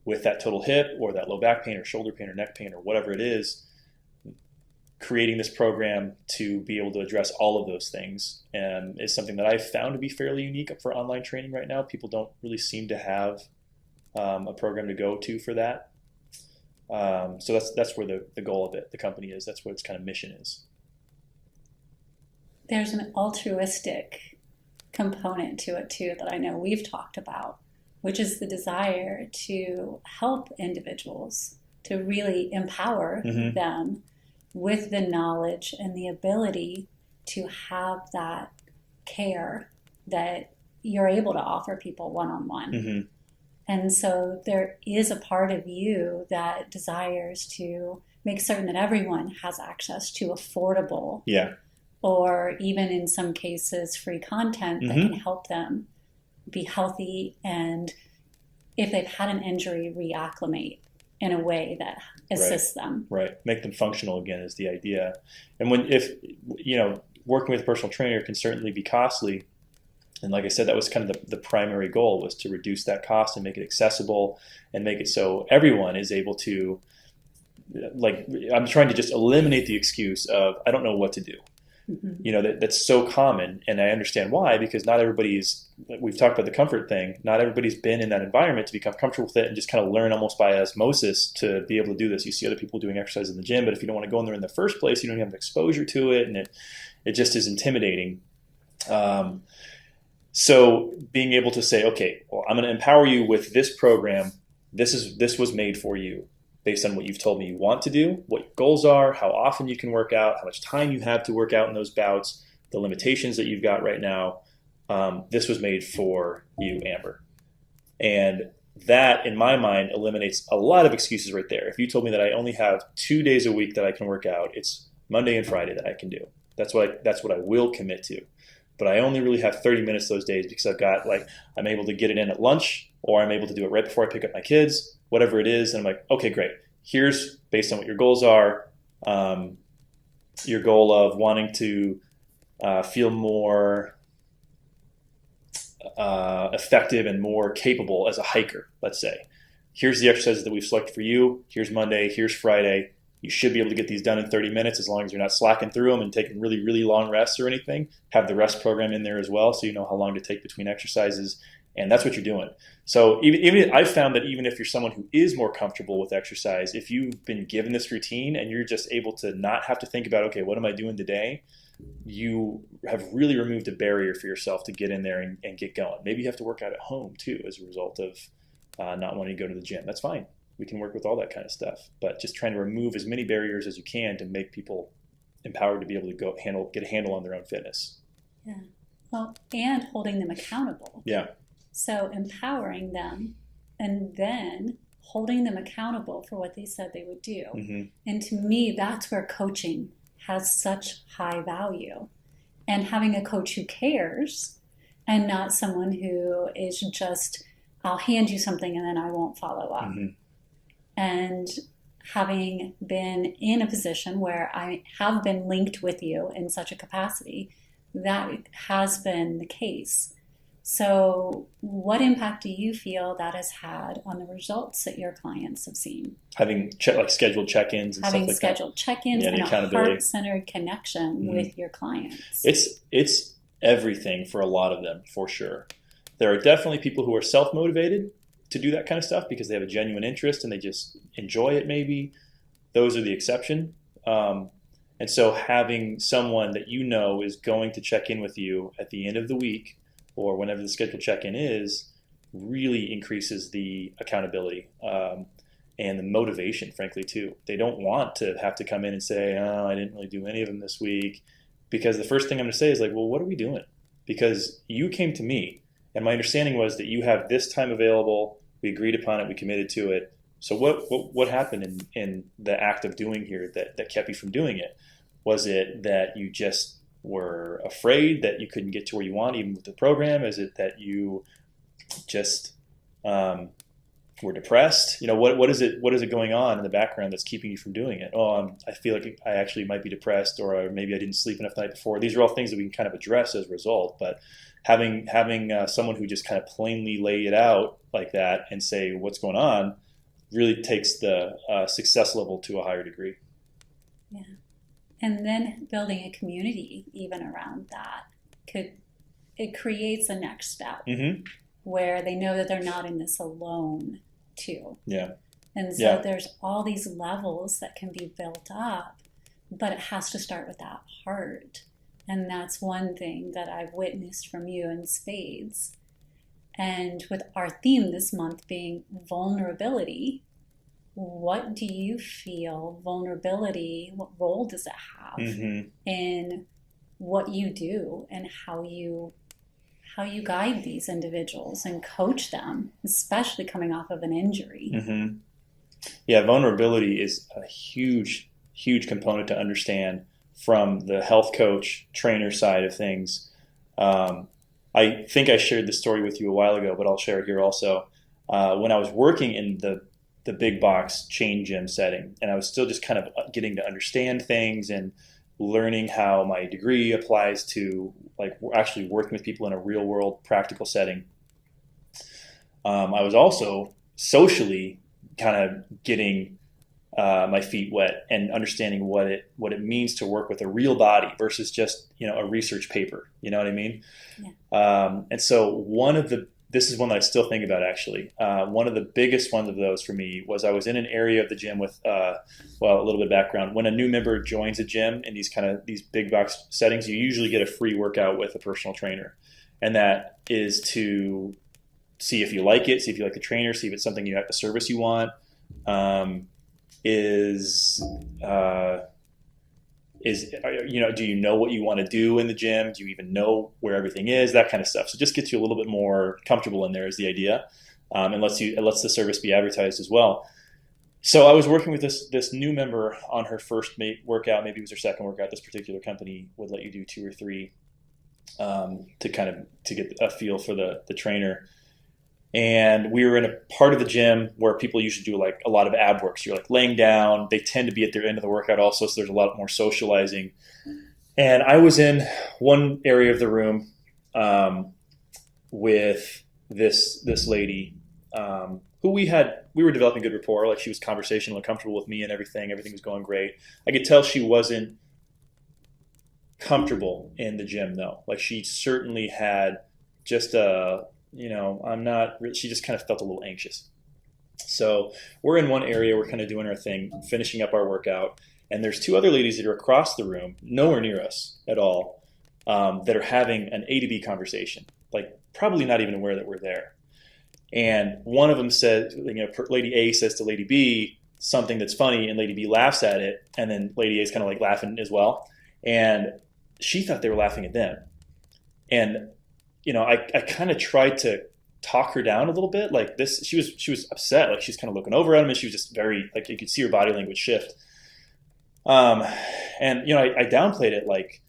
with that total hip or that low back pain or shoulder pain or neck pain or whatever it is, creating this program to be able to address all of those things is something that I've found to be fairly unique for online training right now. People don't really seem to have a program to go to for that. So that's where the goal of it, the company is. That's what its kind of mission is. There's an altruistic component to it too that I know we've talked about, which is the desire to help individuals, to really empower them with the knowledge and the ability to have that care that you're able to offer people one-on-one. And so there is a part of you that desires to make certain that everyone has access to affordable, or even in some cases free content that can help them be healthy, and if they've had an injury, reacclimate in a way that assists them. Right. Make them functional again is the idea. And working with a personal trainer can certainly be costly. And like I said, that was kind of the primary goal, was to reduce that cost and make it accessible and make it so everyone is able to, I'm trying to just eliminate the excuse of, I don't know what to do. That's so common, and I understand why, because not everybody's, we've talked about the comfort thing, not everybody's been in that environment to become comfortable with it and just kind of learn almost by osmosis to be able to do this. You see other people doing exercise in the gym, but if you don't want to go in there in the first place, you don't have exposure to it, and it just is intimidating. So being able to say, okay, well, I'm going to empower you with this program. This was made for you, based on what you've told me you want to do, what your goals are, how often you can work out, how much time you have to work out in those bouts, the limitations that you've got right now. This was made for you, Amber. And that, in my mind, eliminates a lot of excuses right there. If you told me that I only have 2 days a week that I can work out, it's Monday and Friday that I can do. That's what I will commit to. But I only really have 30 minutes those days because I'm able to get it in at lunch, or I'm able to do it right before I pick up my kids, whatever it is. And I'm like, okay, great. Here's, based on what your goals are, your goal of wanting to feel more effective and more capable as a hiker, let's say. Here's the exercises that we've selected for you. Here's Monday, here's Friday. You should be able to get these done in 30 minutes as long as you're not slacking through them and taking really, really long rests or anything. Have the rest program in there as well, so you know how long to take between exercises. And that's what you're doing. So even I've found that even if you're someone who is more comfortable with exercise, if you've been given this routine and you're just able to not have to think about, okay, what am I doing today? You have really removed a barrier for yourself to get in there and get going. Maybe you have to work out at home too as a result of not wanting to go to the gym. That's fine. We can work with all that kind of stuff, but just trying to remove as many barriers as you can to make people empowered to be able to get a handle on their own fitness. Yeah. Well, and holding them accountable. Yeah. So empowering them and then holding them accountable for what they said they would do. Mm-hmm. And to me, that's where coaching has such high value. And having a coach who cares and not someone who is just, I'll hand you something and then I won't follow up. Mm-hmm. And having been in a position where I have been linked with you in such a capacity, that has been the case. So what impact do you feel that has had on the results that your clients have seen? Having scheduled check-ins and Having stuff like scheduled check-ins and a heart-centered connection with your clients. It's everything for a lot of them, for sure. There are definitely people who are self-motivated to do that kind of stuff because they have a genuine interest and they just enjoy it maybe. Those are the exception. And so having someone that you know is going to check in with you at the end of the week or whenever the scheduled check-in is really increases the accountability and the motivation, frankly, too. They don't want to have to come in and say, oh, I didn't really do any of them this week, because the first thing I'm going to say is like, well, what are we doing? Because you came to me and my understanding was that you have this time available. We agreed upon it. We committed to it. So what happened in the act of doing here that kept you from doing it? Was it that you just were afraid that you couldn't get to where you want, even with the program? Is it that you just were depressed? What is it going on in the background that's keeping you from doing it? Oh, I feel like I actually might be depressed, or maybe I didn't sleep enough the night before. These are all things that we can kind of address as a result. But having someone who just kind of plainly lay it out like that and say what's going on really takes the success level to a higher degree. Yeah. And then building a community even around that it creates a next step where they know that they're not in this alone too. Yeah. And so there's all these levels that can be built up, but it has to start with that heart. And that's one thing that I've witnessed from you in spades. And with our theme this month being vulnerability, what do you feel vulnerability, what role does it have in what you do and how you guide these individuals and coach them, especially coming off of an injury? Mm-hmm. Yeah, vulnerability is a huge, huge component to understand from the health coach, trainer side of things. I think I shared this story with you a while ago, but I'll share it here also. When I was working in the big box chain gym setting, and I was still just kind of getting to understand things and learning how my degree applies to like actually working with people in a real world practical setting. I was also socially kind of getting my feet wet and understanding what it means to work with a real body versus just a research paper. You know what I mean? Yeah. And so this is one that I still think about actually. One of the biggest ones of those for me was I was in an area of the gym with a little bit of background. When a new member joins a gym in these big box settings, you usually get a free workout with a personal trainer, and that is to see if you like it, see if you like the trainer, see if it's something a service you want. Do you know what you want to do in the gym? Do you even know where everything is? That kind of stuff. So it just gets you a little bit more comfortable in there is the idea, and lets the service be advertised as well. So I was working with this new member on her first workout. Maybe it was her second workout. This particular company would let you do 2 or 3 to get a feel for the trainer. And we were in a part of the gym where people usually do like a lot of ab work. So you're like laying down. They tend to be at their end of the workout also, so there's a lot more socializing. And I was in one area of the room with this lady who we were developing good rapport. Like she was conversational and comfortable with me and everything. Everything was going great. I could tell she wasn't comfortable in the gym though. Like she certainly had just a I'm not, she just kind of felt a little anxious. So we're in one area, we're kind of doing our thing, finishing up our workout, and there's two other ladies that are across the room, nowhere near us at all, that are having an A to B conversation, like probably not even aware that we're there. And one of them said, Lady A says to Lady B something that's funny, and Lady B laughs at it, and then Lady A is kind of like laughing as well. And she thought they were laughing at them. And, I kind of tried to talk her down a little bit. Like this, she was upset. Like she's kind of looking over at him, and she was just very, like, you could see her body language shift. And, I downplayed it. Like,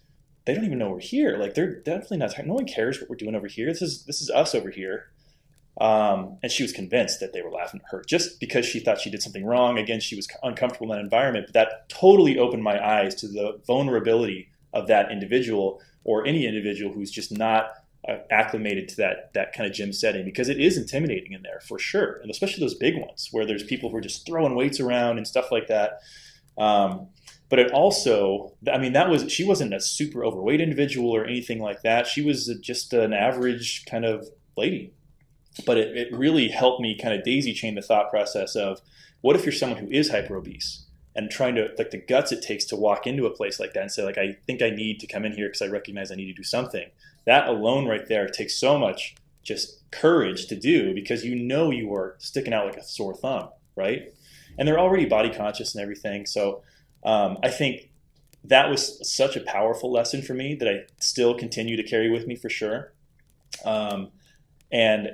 they don't even know we're here. Like, they're definitely not, no one cares what we're doing over here. This is us over here. And she was convinced that they were laughing at her just because she thought she did something wrong. Again, she was uncomfortable in that environment, but that totally opened my eyes to the vulnerability of that individual, or any individual who's just not acclimated to that kind of gym setting, because it is intimidating in there for sure. And especially those big ones where there's people who are just throwing weights around and stuff like that. But it also, she wasn't a super overweight individual or anything like that. She was just an average kind of lady. But it really helped me kind of daisy chain the thought process of, what if you're someone who is hyper obese, and trying to, like, the guts it takes to walk into a place like that and say, like, I think I need to come in here because I recognize I need to do something. That alone right there takes so much just courage to do, because you are sticking out like a sore thumb, right? And they're already body conscious and everything. So I think that was such a powerful lesson for me that I still continue to carry with me for sure. And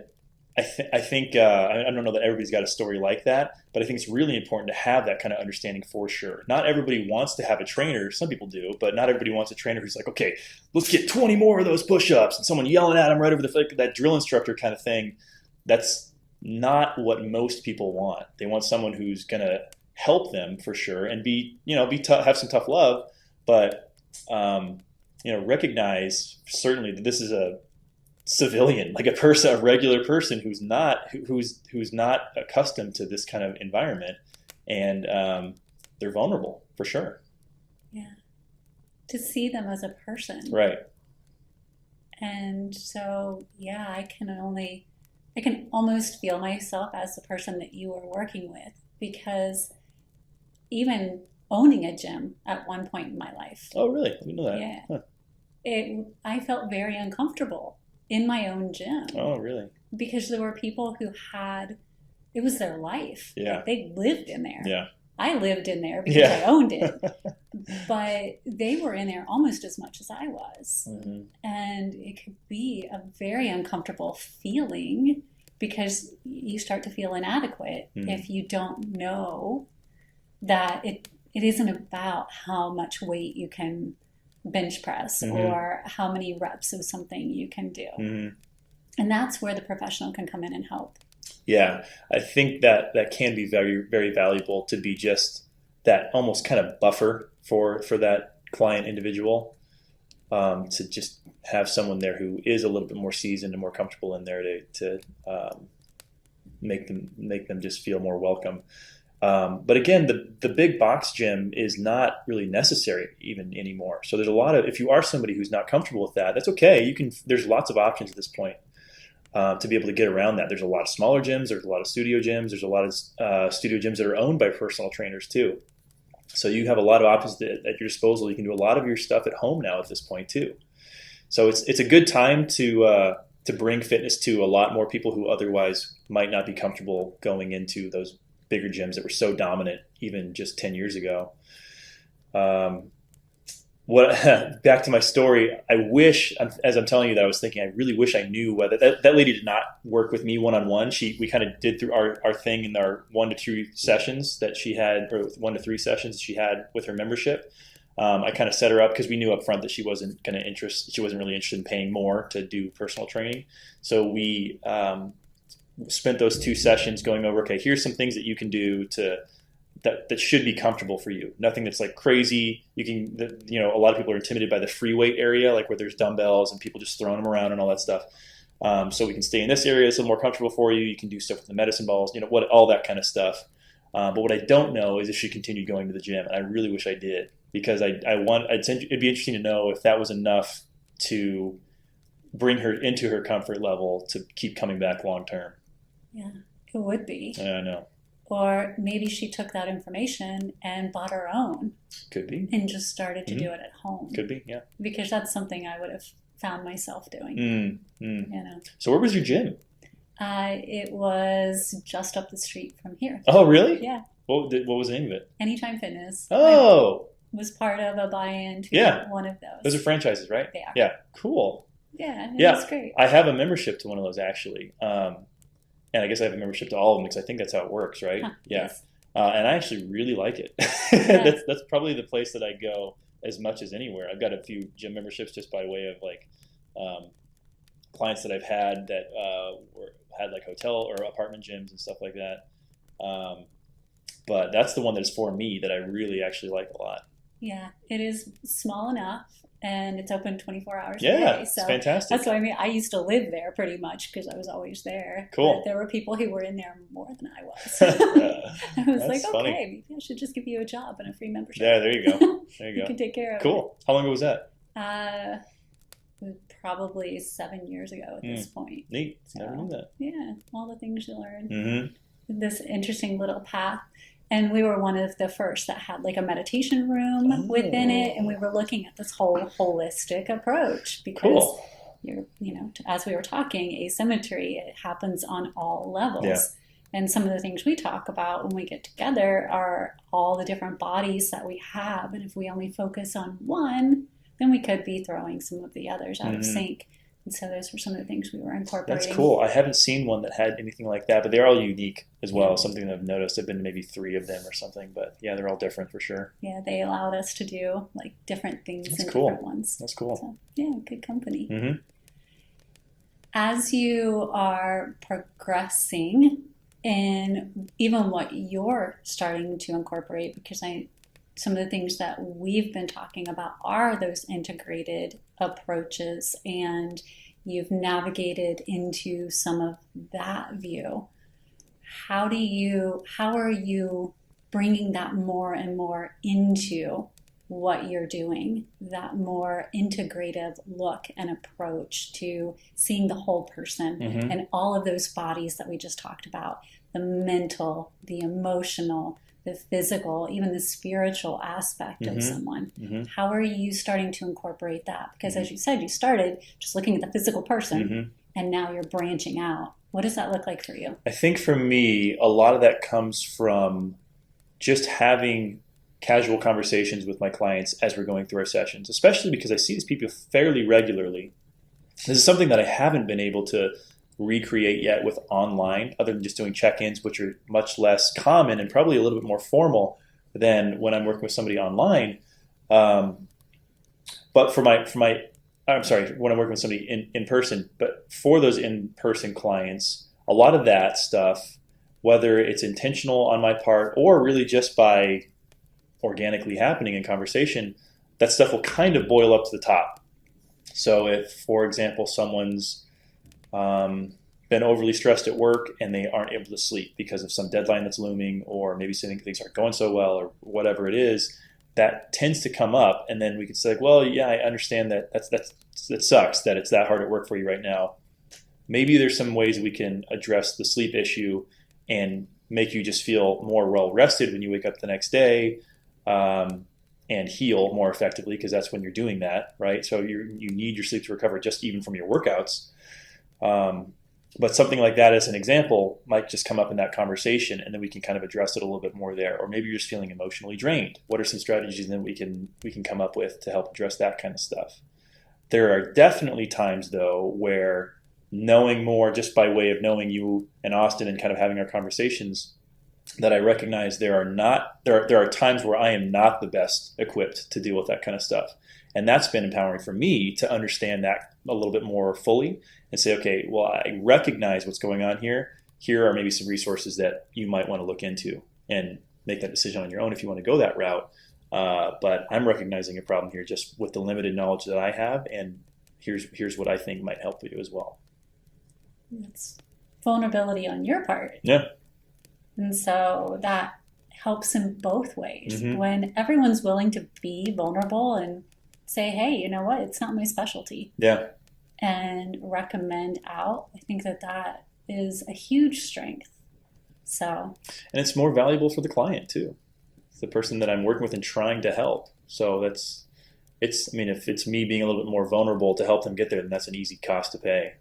I think I don't know that everybody's got a story like that, but I think it's really important to have that kind of understanding for sure. Not everybody wants to have a trainer. Some people do, but not everybody wants a trainer who's like, okay, let's get 20 more of those push-ups, and someone yelling at them right over that drill instructor kind of thing. That's not what most people want. They want someone who's going to help them for sure, and be tough, have some tough love, but recognize certainly that this is a civilian, like a regular person who's not accustomed to this kind of environment, and they're vulnerable for sure. Yeah, to see them as a person, right? And so, yeah, I can almost feel myself as the person that you are working with, because even owning a gym at one point in my life. Oh, really? I didn't know that. Yeah, huh. I felt very uncomfortable in my own gym. Oh, really? Because there were people who it was their life. Yeah. Like, they lived in there. Yeah. I lived in there because I owned it. But they were in there almost as much as I was. Mm-hmm. And it could be a very uncomfortable feeling, because you start to feel inadequate if you don't know that it isn't about how much weight you can bench press or how many reps of something you can do. And that's where the professional can come in and help. Yeah, I think that can be very, very valuable, to be just that almost kind of buffer for that client individual, to just have someone there who is a little bit more seasoned and more comfortable in there to make them just feel more welcome. But again, the big box gym is not really necessary even anymore. So there's a lot of, if you are somebody who's not comfortable with that, that's okay. There's lots of options at this point to be able to get around that. There's a lot of smaller gyms. There's a lot of studio gyms. There's a lot of studio gyms that are owned by personal trainers too. So you have a lot of options at your disposal. You can do a lot of your stuff at home now at this point too. So it's a good time to bring fitness to a lot more people who otherwise might not be comfortable going into those bigger gyms that were so dominant even just 10 years ago. Back to my story, I wish, as I'm telling you that, I was thinking, I really wish I knew whether that lady did not work with me one-on-one. We kind of did through our thing in our 1 to 2 sessions that she had, or 1 to 3 sessions she had with her membership. I kind of set her up because we knew up front that she wasn't really interested in paying more to do personal training. So we spent those 2 sessions going over, okay, here's some things that you can do that should be comfortable for you. Nothing that's like crazy. A lot of people are intimidated by the free weight area, like where there's dumbbells and people just throwing them around and all that stuff. So we can stay in this area. It's a little more comfortable for you. You can do stuff with the medicine balls, all that kind of stuff. But what I don't know is if she continued going to the gym, and I really wish I did, because it'd be interesting to know if that was enough to bring her into her comfort level to keep coming back long term. Yeah, it would be. I know. Or maybe she took that information and bought her own. Could be. And just started to do it at home. Could be, yeah. Because that's something I would have found myself doing. You know. So where was your gym? It was just up the street from here. Oh, really? Yeah. What was the name of it? Anytime Fitness. Oh. I was part of a buy-in to one of those. Those are franchises, right? They are. Yeah. Cool. Yeah, it was great. I have a membership to one of those, actually. And I guess I have a membership to all of them because I think that's how it works, right? Huh, yeah. Yes. And I actually really like it. Yeah. That's probably the place that I go as much as anywhere. I've got a few gym memberships just by way of like clients that I've had that had like hotel or apartment gyms and stuff like that. But that's the one that is for me that I really actually like a lot. Yeah, it is small enough, and it's open 24 hours a Yeah, day. So it's fantastic. that's what I mean. I used to live there pretty much because I was always there. Cool. But there were people who were in there more than I was. I was That's like, funny. okay, maybe I should just give you a job and a free membership. Yeah, there you go. There you You go. can take care of Cool. How long ago was that? it. Probably 7 years ago at this point. Neat. So, Never knew that. Yeah, all the things you learn. Mm-hmm. This interesting little path. And we were one of the first that had like a meditation room within it. And we were looking at this whole holistic approach because as we were talking, asymmetry, it happens on all levels. Yeah. And some of the things we talk about when we get together are all the different bodies that we have. And if we only focus on one, then we could be throwing some of the others out of sync. And so those were some of the things we were incorporating. That's cool. I haven't seen one that had anything like that, but they're all unique as well. Something that I've noticed. There have been maybe 3 of them or something, but yeah, they're all different for sure. Yeah, they allowed us to do like different things That's in cool. different ones. That's cool. So, yeah, good company. Mm-hmm. As you are progressing in even what you're starting to incorporate, because some of the things that we've been talking about are those integrated approaches, and you've navigated into some of that view. How are you bringing that more and more into what you're doing, that more integrative look and approach to seeing the whole person and all of those bodies that we just talked about, the mental, the emotional, the physical, even the spiritual aspect of someone. How are you starting to incorporate that? Because as you said, you started just looking at the physical person and now you're branching out. What does that look like for you? I think for me, a lot of that comes from just having casual conversations with my clients as we're going through our sessions, especially because I see these people fairly regularly. This is something that I haven't been able to recreate yet with online, other than just doing check-ins, which are much less common and probably a little bit more formal than when I'm working with somebody online. But when I'm working with somebody in person, but for those in-person clients, a lot of that stuff, whether it's intentional on my part or really just by organically happening in conversation, that stuff will kind of boil up to the top. So if, for example, someone's been overly stressed at work and they aren't able to sleep because of some deadline that's looming, or maybe things aren't going so well, or whatever it is, that tends to come up. And then we could say, well, yeah, I understand that sucks that it's that hard at work for you right now. Maybe there's some ways we can address the sleep issue and make you just feel more well rested when you wake up the next day, and heal more effectively, because that's when you're doing that, right? So you need your sleep to recover just even from your workouts. But something like that as an example might just come up in that conversation, and then we can kind of address it a little bit more there. Or maybe you're just feeling emotionally drained. What are some strategies that we can come up with to help address that kind of stuff? There are definitely times, though, where knowing more just by way of knowing you and Austin and kind of having our conversations, that I recognize there are times where I am not the best equipped to deal with that kind of stuff. And that's been empowering for me to understand that a little bit more fully and say, okay, well, I recognize what's going on here. Here are maybe some resources that you might want to look into and make that decision on your own if you want to go that route. But I'm recognizing a problem here just with the limited knowledge that I have, and here's what I think might help you as well. It's vulnerability on your part. Yeah. And so that helps in both ways. When everyone's willing to be vulnerable and say, hey, you know what? It's not my specialty. Yeah. and recommend out, I think that that is a huge strength. So, And it's more valuable for the client too. It's the person that I'm working with and trying to help. So I mean, if it's me being a little bit more vulnerable to help them get there, then that's an easy cost to pay.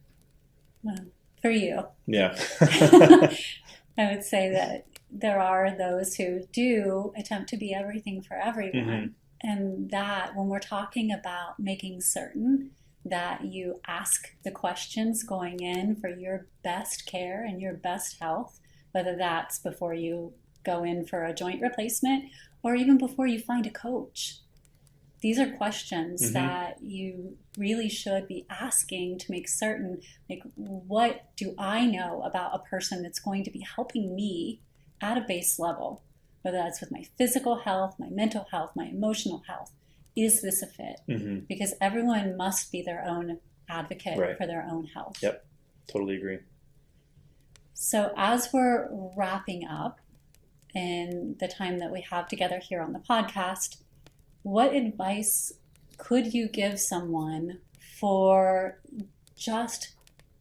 well, for you, Yeah. I would say that there are those who do attempt to be everything for everyone. And that when we're talking about making certain that you ask the questions going in for your best care and your best health, whether that's before you go in for a joint replacement or even before you find a coach. These are questions that you really should be asking to make certain, like, what do I know about a person that's going to be helping me at a base level, whether that's with my physical health, my mental health, my emotional health. Is this a fit? Because everyone must be their own advocate for their own health. Yep, totally agree. So as we're wrapping up in the time that we have together here on the podcast, what advice could you give someone for just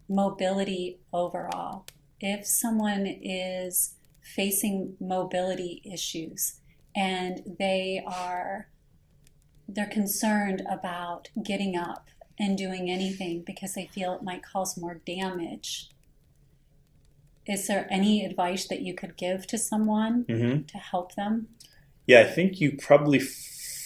mobility overall? If someone is facing mobility issues and they're concerned about getting up and doing anything because they feel it might cause more damage, is there any advice that you could give to someone to help them? Yeah, I think you probably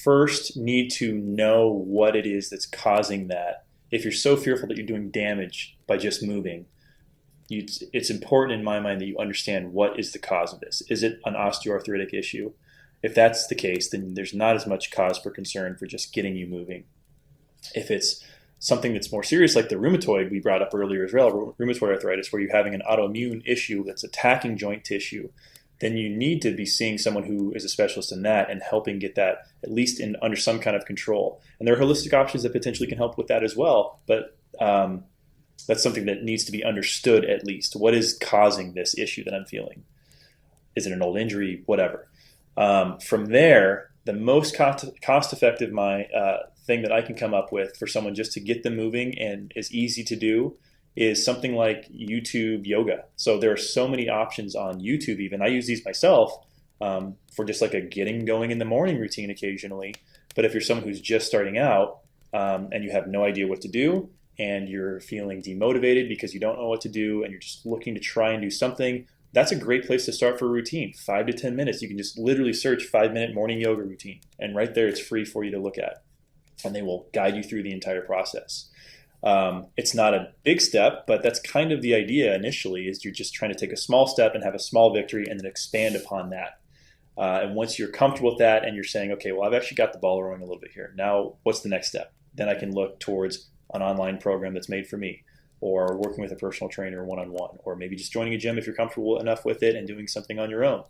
first need to know what it is that's causing that. If you're so fearful that you're doing damage by just moving, it's important in my mind that you understand what is the cause of this. Is it an osteoarthritic issue? If that's the case, then there's not as much cause for concern for just getting you moving. If it's something that's more serious, like the rheumatoid we brought up earlier as well, rheumatoid arthritis, where you're having an autoimmune issue that's attacking joint tissue, then you need to be seeing someone who is a specialist in that and helping get that at least under some kind of control. And there are holistic options that potentially can help with that as well, but that's something that needs to be understood at least. What is causing this issue that I'm feeling? Is it an old injury? Whatever. From there, the most cost-effective thing that I can come up with for someone just to get them moving and is easy to do is something like YouTube yoga. So there are so many options on YouTube even. I use these myself for just like a getting going in the morning routine occasionally. But if you're someone who's just starting out and you have no idea what to do and you're feeling demotivated because you don't know what to do and you're just looking to try and do something, that's a great place to start for a routine. 5 to 10 minutes. You can just literally search 5-minute morning yoga routine. And right there, it's free for you to look at. And they will guide you through the entire process. It's not a big step, but that's kind of the idea initially, is you're just trying to take a small step and have a small victory and then expand upon that. And once you're comfortable with that and you're saying, okay, well, I've actually got the ball rolling a little bit here. Now, what's the next step? Then I can look towards an online program that's made for me, or working with a personal trainer one-on-one, or maybe just joining a gym if you're comfortable enough with it and doing something on your own.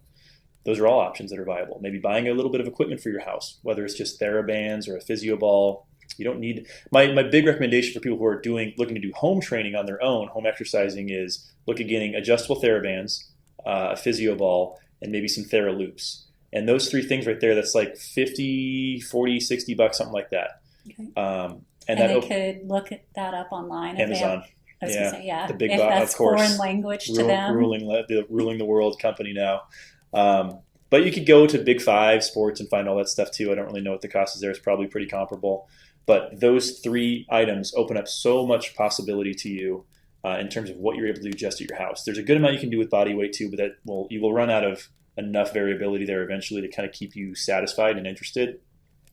Those are all options that are viable. Maybe buying a little bit of equipment for your house, whether it's just TheraBands or a physio ball. You don't need my big recommendation for people who are looking to do home training on their own, home exercising, is look at getting adjustable TheraBands, a physio ball, and maybe some TheraLoops. And those 3 things right there, that's like $50, $40, $60, something like that. Okay. And they could look at that up online. Amazon. I was going to say, yeah. The big if box, that's of course. Foreign language to them. Ruling the world company now. But you could go to Big 5 Sports and find all that stuff too. I don't really know what the cost is there. It's probably pretty comparable. But those 3 items open up so much possibility to you in terms of what you're able to do just at your house. There's a good amount you can do with body weight too, but you will run out of enough variability there eventually to kind of keep you satisfied and interested.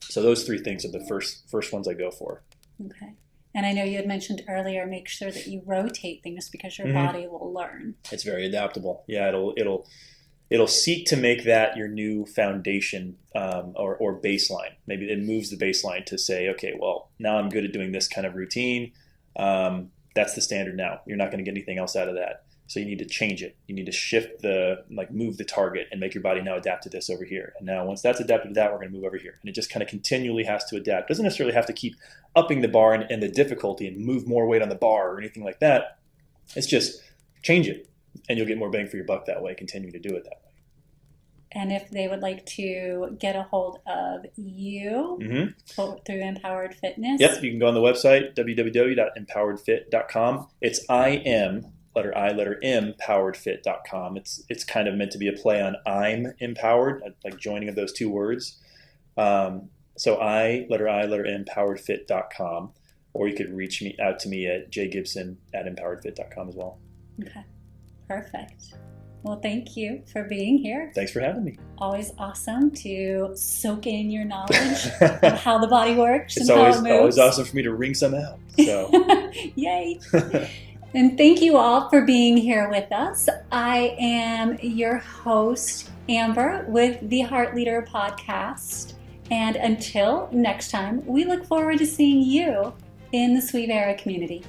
So those 3 things are the first ones I go for. Okay. And I know you had mentioned earlier, make sure that you rotate things because your body will learn. It's very adaptable. Yeah, it'll seek to make that your new foundation or baseline. Maybe it moves the baseline to say, okay, well, now I'm good at doing this kind of routine. That's the standard now. You're not going to get anything else out of that. So you need to change it. You need to shift move the target and make your body now adapt to this over here. And now once that's adapted to that, we're going to move over here. And it just kind of continually has to adapt. It doesn't necessarily have to keep upping the bar and the difficulty and move more weight on the bar or anything like that. It's just change it and you'll get more bang for your buck that way, continue to do it that way. And if they would like to get a hold of you through Empowered Fitness. Yep, you can go on the website, www.empoweredfit.com. It's letter M, poweredfit.com. It's kind of meant to be a play on I'm empowered, like joining of those two words. So letter M, poweredfit.com. Or you could reach out to me at jgibson@empoweredfit.com as well. Okay, perfect. Well, thank you for being here. Thanks for having me. Always awesome to soak in your knowledge of how the body works It's and how it moves. always awesome for me to wring some out. So. Yay! And thank you all for being here with us. I am your host, Amber, with the Heart Leader Podcast. And until next time, we look forward to seeing you in the Sweet Era community.